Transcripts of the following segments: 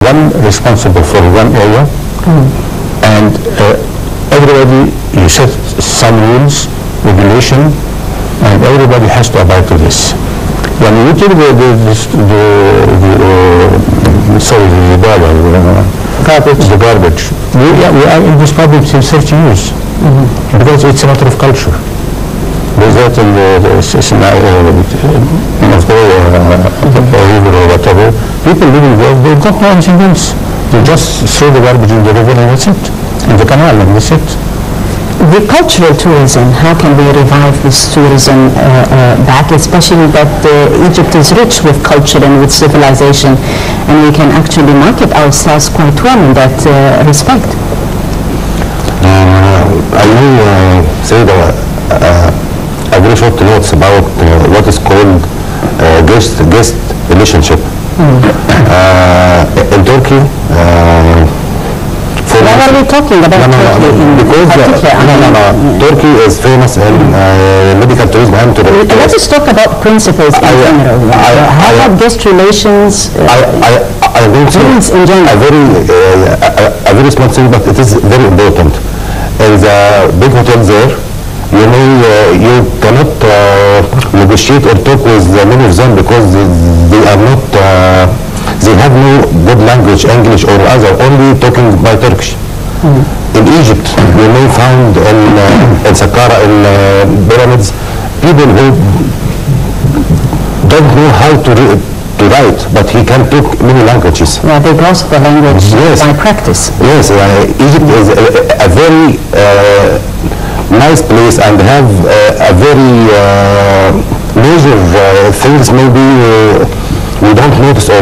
one responsible for one area, and everybody, you set some rules, regulation, and everybody has to abide to this. When you take the garbage, we are in this problem since 30 years, because it's a matter of culture. There's that in North Korea or river or whatever. People living there, they don't know anything else. They just throw the garbage in the river and that's it, in the canal, and that's it. The cultural tourism, how can we revive this tourism back, especially that Egypt is rich with culture and with civilization, and we can actually market ourselves quite well in that respect? I will say that a very short notes about what is called guest relationship. In Turkey, what are we talking about? Turkey is famous in medical tourism and tourism. Let us talk about principles in general. How about guest relations? I think so. In general. A very small thing, but it is very important. In the big hotels there, you know, you cannot negotiate or talk with many of them because they are not, they have no good language, English or other, only talking by Turkish. In Egypt, you may find in Saqqara, in pyramids, people who don't know how to write, but he can talk many languages. Yeah, they grasp the language by practice. Yes, Egypt is a very nice place and have a very major things maybe we don't notice or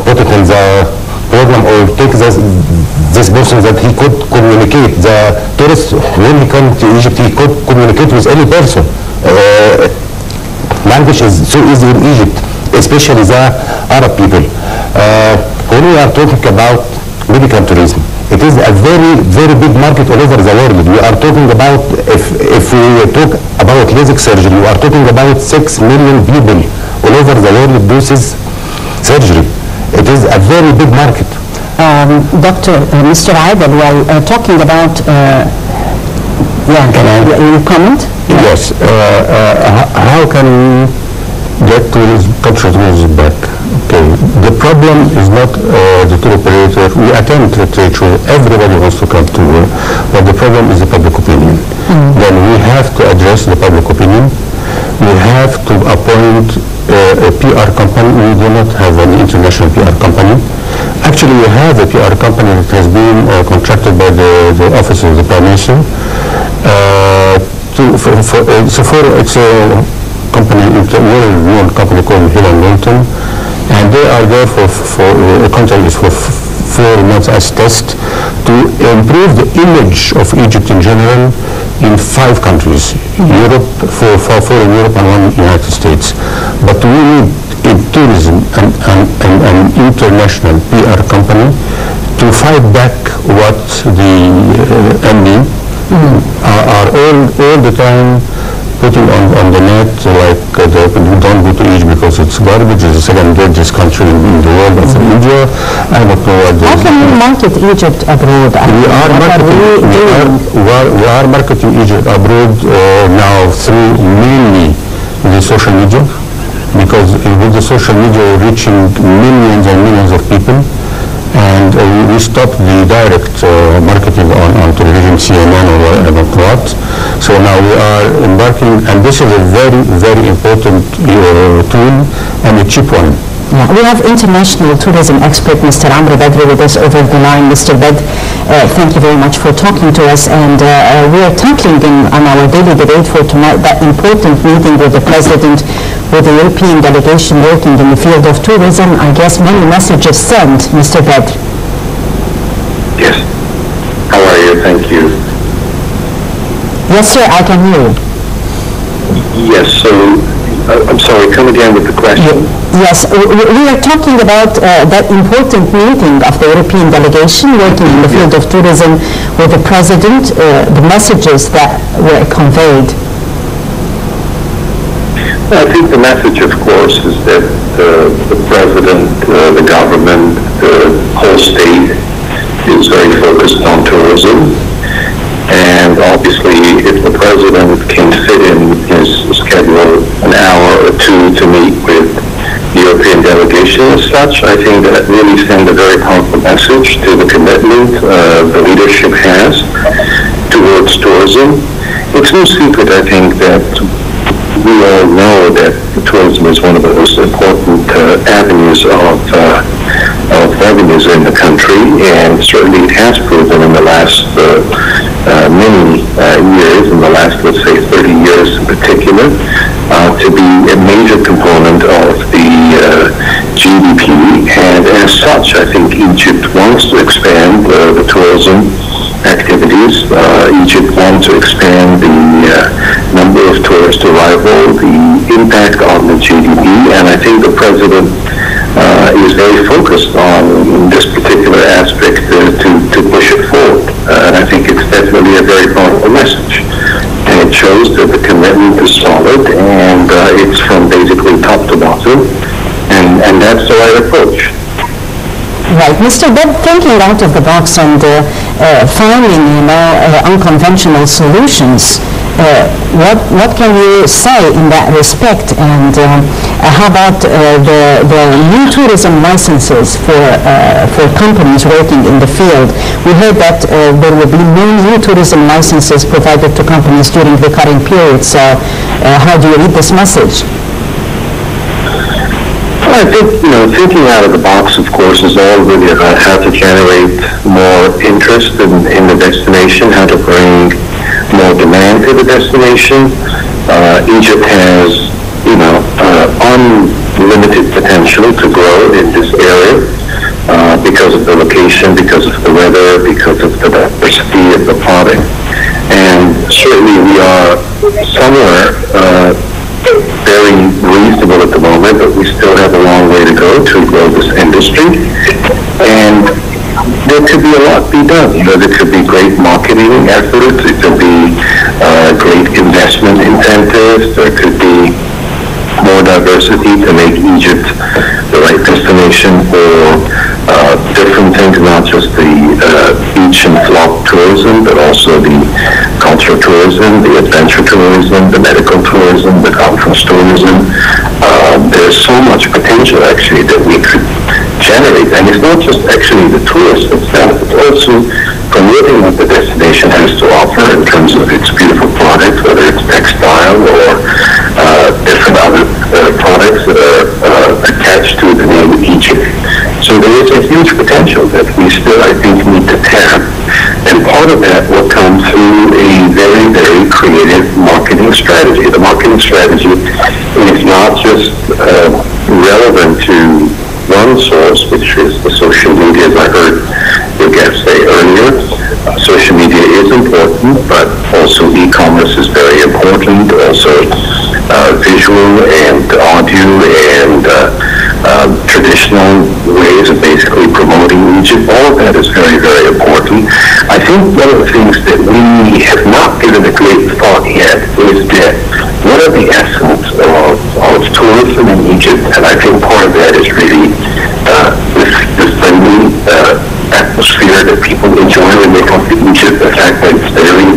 put it in the program or take this person that he could communicate. The tourist, when he comes to Egypt, he could communicate with any person. Language is so easy in Egypt, especially the Arab people. When we are talking about medical tourism, it is a very, very big market all over the world. We are talking about, if we talk about LASIK surgery, we are talking about 6 million people all over the world do this surgery. It is a very big market. Doctor, Mr. Aidel, while talking about, can you comment? Yes. How can we get tourism, cultural tourism back? Okay. The problem is not the tour operator. We attend trade show. Everybody wants to come to, but the problem is the public opinion. Then we have to address the public opinion. We have to appoint a PR company. We do not have an international PR company. Actually, we have a PR company that has been contracted by the Office of the Prime Minister. It's a company, it's a well-known company called Hill & Lawton, and they are there for the contract is for 4 months as test to improve the image of Egypt in general in 5 countries, Europe, 4 in Europe and 1 in the United States. But we need in tourism an international PR company to fight back what the MD are all the time putting on the net, like don't go to Egypt because it's garbage. It's the second largest country in the world after India. I don't know what. How can we market Egypt abroad? We are marketing Egypt abroad now through mainly the social media, because with the social media we're reaching millions and millions of people. And we stopped the direct marketing on television, CNN or I don't know what. So now we are embarking, and this is a very, very important tool and a cheap one. Yeah, we have international tourism expert Mr. Amr Badri with us over the line. Mr. Bed, thank you very much for talking to us, and we are tackling on our daily debate for tonight that important meeting with the President, with the European delegation working in the field of tourism. I guess many messages sent, Mr. Bed. Yes. How are you? Thank you. Yes, sir, I can hear you. Yes, so I'm sorry, come again with the question. Yes, we are talking about that important meeting of the European delegation working in the field of tourism with the President, the messages that were conveyed. I think the message, of course, is that the president, the government, the whole state is very focused on tourism. And obviously, if the president can fit in his schedule an hour or two to meet with the European delegation as such, I think that really sends a very powerful message to the commitment the leadership has towards tourism. It's no secret, I think, that we all know that tourism is one of the most important avenues of revenues in the country, and certainly it has proven in the last many years, in the last, let's say, 30 years in particular, to be a major component of the GDP. And as such, I think Egypt wants to expand the tourism activities. Egypt wants to expand the number of tourist arrival, the impact on the GDP, and I think the president is very focused on this particular aspect to push it forward. And I think it's definitely a very powerful message. And it shows that the commitment is solid, and it's from basically top to bottom, and that's the right approach. Right, Mr. Bed, thinking out of the box and finding, unconventional solutions. What can you say in that respect? And how about the new tourism licenses for companies working in the field? We heard that there will be no new tourism licenses provided to companies during the current period. So how do you read this message? I think, thinking out of the box, of course, is all really about how to generate more interest in the destination, how to bring more demand to the destination. Egypt has, unlimited potential to grow in this area because of the location, because of the weather, because of the diversity of the product. And certainly we are somewhere very reasonable at the moment, but we still have a long way to go to grow this industry. And there could be a lot be done. There could be great marketing efforts. It could be great investment incentives. There could be more diversity to make Egypt the right destination for different things, not just the beach and flock tourism, but also the cultural tourism, the adventure tourism, the medical tourism, the conference tourism. There's so much potential actually that we could generate, and it's not just actually the tourist itself, it's also promoting what the destination has to offer in terms of its beautiful products, whether it's textile or different other products that are attached to the name Egypt. So there is a huge potential that we still, I think, need to tap, and part of that will come through a very, very creative marketing strategy. The marketing strategy is not just relevant to one source, which is the social media, as I heard your guest say earlier. Social media is important, but also e-commerce is very important, also visual and audio and traditional ways of basically promoting Egypt. All of that is very, very important. I think one of the things that we have not given a great thought yet is that what are the essence of tourism in Egypt? And I think part of that is really this friendly atmosphere that people enjoy when they come to Egypt, the fact that it's very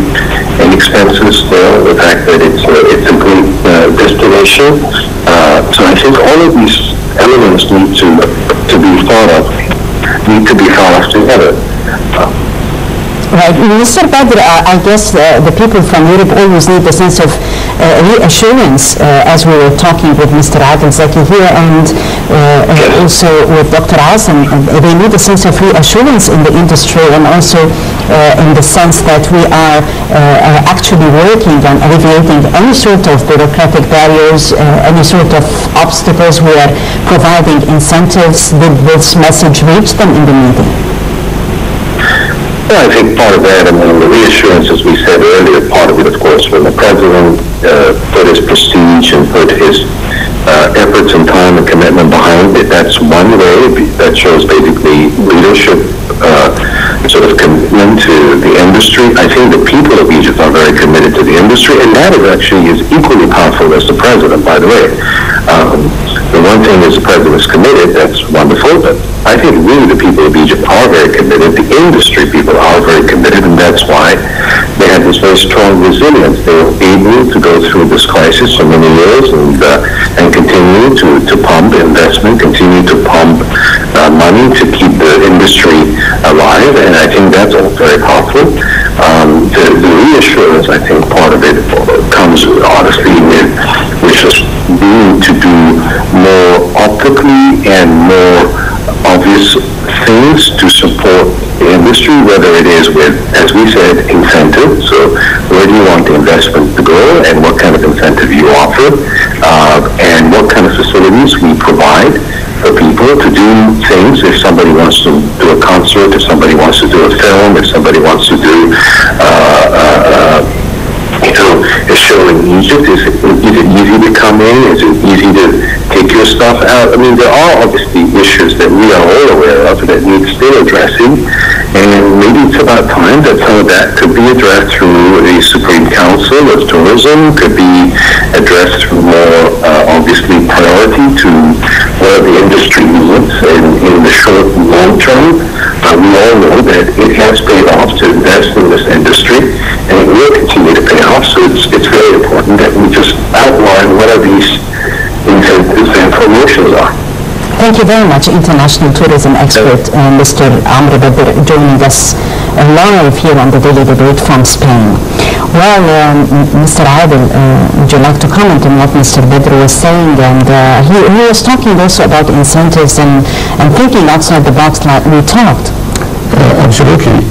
inexpensive still, the fact that it's a great destination. So I think all of these elements need to be thought of together. Right. Mr. Badr, I guess the people from Europe always need a sense of reassurance, as we were talking with Mr. Adel Zaki here and also with Dr. Asim. They need a sense of reassurance in the industry, and also in the sense that we are actually working on alleviating any sort of bureaucratic barriers, any sort of obstacles. We are providing incentives. Did this message reach them in the meeting? Well, I think part of that, the reassurance, as we said earlier, part of it, of course, when the president put his prestige and put his efforts and time and commitment behind it, that's one way. That shows basically leadership, sort of commitment to the industry. I think the people of Egypt are very committed to the industry, and that is actually is equally powerful as the president, by the way. The one thing is the president is committed, that's wonderful, but I think really the people of Egypt are very committed. The industry people are very committed, and that's why they had this very strong resilience. They were able to go through this crisis for many years and continue to pump investment, continue to pump money to keep the industry alive, and I think that's all very powerful. The reassurance, I think, part of it comes honestly with just need to do more optically and more obvious things to support the industry, whether it is with, as we said, incentive. So where do you want the investment to go, and what kind of incentive you offer, and what kind of facilities we provide for people to do things. If somebody wants to do a concert, if somebody wants to do a film, if somebody wants to do a show in Egypt, is it easy to come in? Is it easy to take your stuff out? I mean, there are obviously issues that we are all aware of that need still addressing, and maybe it's about time that some of that could be addressed through the Supreme Council of Tourism, could be addressed through more, obviously, priority to what the industry needs in the short and long term. We all know that it has paid off to invest in this industry, and it will continue to pay off. So it's very important that we just outline what are these incentives and promotions are. Thank you very much, international tourism expert Mr. Amr Badr, joining us live here on the Daily Debate from Spain. Well, Mr. Adil, would you like to comment on what Mr. Badr was saying? And he was talking also about incentives and thinking outside the box like we talked. Absolutely.